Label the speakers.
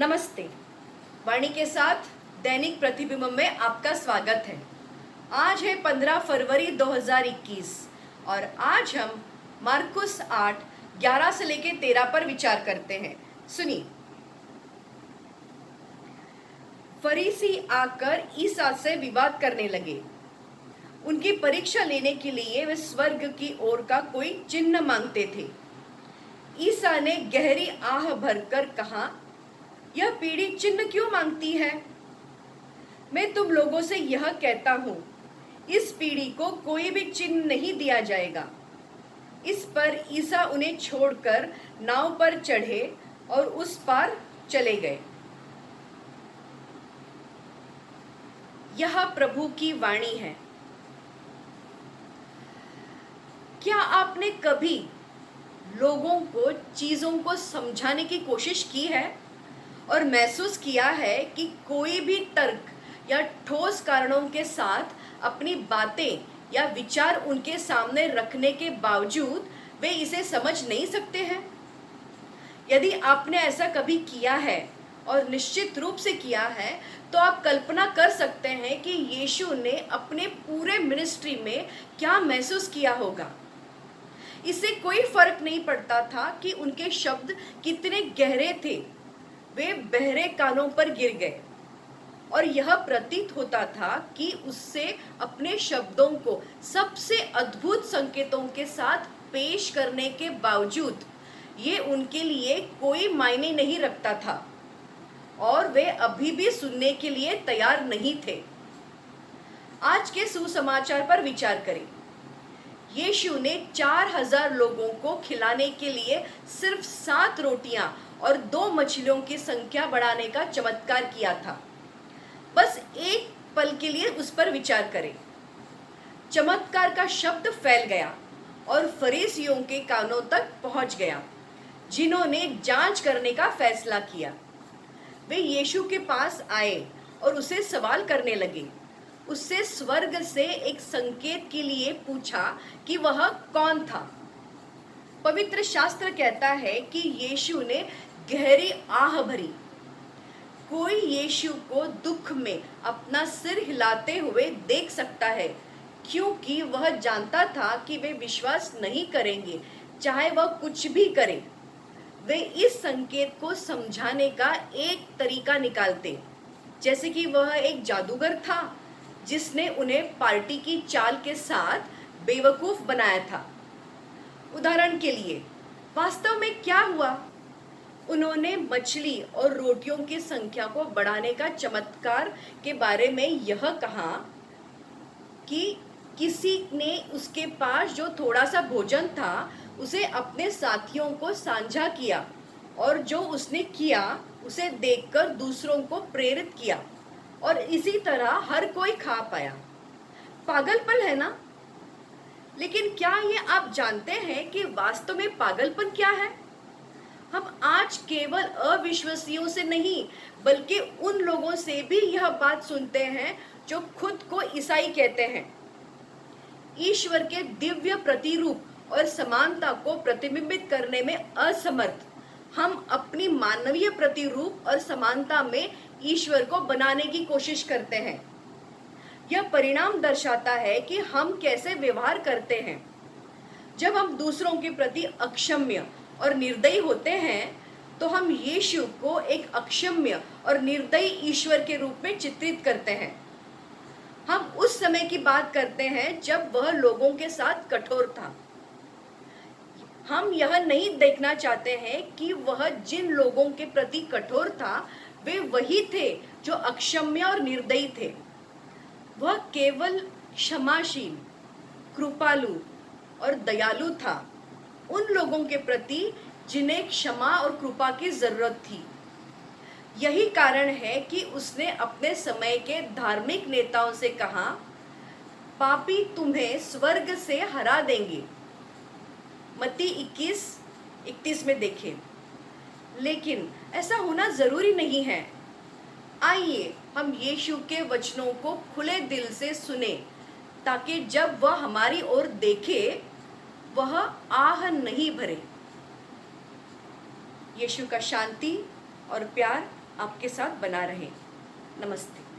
Speaker 1: नमस्ते। वाणी के साथ दैनिक प्रतिबिंब में आपका स्वागत है। आज है 15 फरवरी 2021 और आज हम मार्कुस 8:11 से लेकर 13 पर विचार करते हैं। सुनिए। फरीसी आकर ईसा से विवाद करने लगे। उनकी परीक्षा लेने के लिए वे स्वर्ग की ओर का कोई चिन्ह मांगते थे। ईसा ने गहरी आह भरकर कहा, यह पीढ़ी चिन्ह क्यों मांगती है? मैं तुम लोगों से यह कहता हूं, इस पीढ़ी को कोई भी चिन्ह नहीं दिया जाएगा। इस पर ईसा उन्हें छोड़कर नाव पर चढ़े और उस पार चले गए। यह प्रभु की वाणी है। क्या आपने कभी लोगों को चीजों को समझाने की कोशिश की है और महसूस किया है कि कोई भी तर्क या ठोस कारणों के साथ अपनी बातें या विचार उनके सामने रखने के बावजूद वे इसे समझ नहीं सकते हैं? यदि आपने ऐसा कभी किया है और निश्चित रूप से किया है, तो आप कल्पना कर सकते हैं कि यीशु ने अपने पूरे मिनिस्ट्री में क्या महसूस किया होगा। इससे कोई फर्क नहीं पड़ता था कि उनके शब्द कितने गहरे थे, वे बहरे कानों पर गिर गए और यह प्रतीत होता था कि उससे अपने शब्दों को सबसे अद्भुत संकेतों के साथ पेश करने के बावजूद ये उनके लिए कोई मायने नहीं रखता था और वे अभी भी सुनने के लिए तैयार नहीं थे। आज के सुसमाचार पर विचार करें। यीशु ने 4000 लोगों को खिलाने के लिए सिर्फ 7 रोटियां और 2 मछलियों की संख्या बढ़ाने का चमत्कार किया था। बस एक पल के लिए उस पर विचार करें। चमत्कार का शब्द फैल गया और फरीसियों के कानों तक पहुंच गया, जिन्होंने जांच करने का फैसला किया। वे यीशु के पास आए और उसे सवाल करने लगे। उससे स्वर्ग से एक संकेत के लिए पूछा कि वह कौन था। पवित्र शास्त्र कहता है कि यीशु ने गहरी आह भरी। कोई यीशु को दुख में अपना सिर हिलाते हुए देख सकता है, क्योंकि वह जानता था कि वे विश्वास नहीं करेंगे, चाहे वह कुछ भी करे। वे इस संकेत को समझाने का एक तरीका निकालते, जैसे कि वह एक जादूगर था जिसने उन्हें पार्टी की चाल के साथ बेवकूफ बनाया था। उदाहरण के लिए, वास्तव में क्या हुआ? उन्होंने मछली और रोटियों की संख्या को बढ़ाने का चमत्कार के बारे में यह कहा कि किसी ने उसके पास जो थोड़ा सा भोजन था उसे अपने साथियों को साझा किया और जो उसने किया उसे देखकर दूसरों को प्रेरित किया और इसी तरह हर कोई खा पाया। पागलपन है ना? लेकिन क्या ये आप जानते हैं कि वास्तव में पागलपन क्या है? हम आज केवल अविश्वासियों से नहीं, बल्कि उन लोगों से भी यह बात सुनते हैं जो खुद को ईसाई कहते हैं। ईश्वर के दिव्य प्रतिरूप और समानता को प्रतिबिंबित करने में असमर्थ हम अपनी मानवीय प्रतिरूप और समानता में ईश्वर को बनाने की कोशिश करते हैं। यह परिणाम दर्शाता है कि हम कैसे व्यवहार करते हैं। जब हम दूसरों के प्रति अक्षम्य और निर्दयी होते हैं, तो हम यीशु को एक अक्षम्य और निर्दयी ईश्वर के रूप में चित्रित करते हैं। हम उस समय की बात करते हैं जब वह लोगों के साथ कठोर था। हम यह नहीं देखना चाहते हैं कि वह जिन लोगों के प्रति कठोर था वे वही थे जो अक्षम्य और निर्दयी थे। वह केवल क्षमाशील, कृपालु और दयालु था उन लोगों के प्रति जिन्हें क्षमा और कृपा की जरूरत थी। यही कारण है कि उसने अपने समय के धार्मिक नेताओं से कहा, पापी तुम्हें स्वर्ग से हरा देंगे। मत्ती 21:31 में देखें। लेकिन ऐसा होना जरूरी नहीं है। आइए हम यीशु के वचनों को खुले दिल से सुने, ताकि जब वह हमारी ओर देखे वह आह नहीं भरे। यीशु का शांति और प्यार आपके साथ बना रहे। नमस्ते।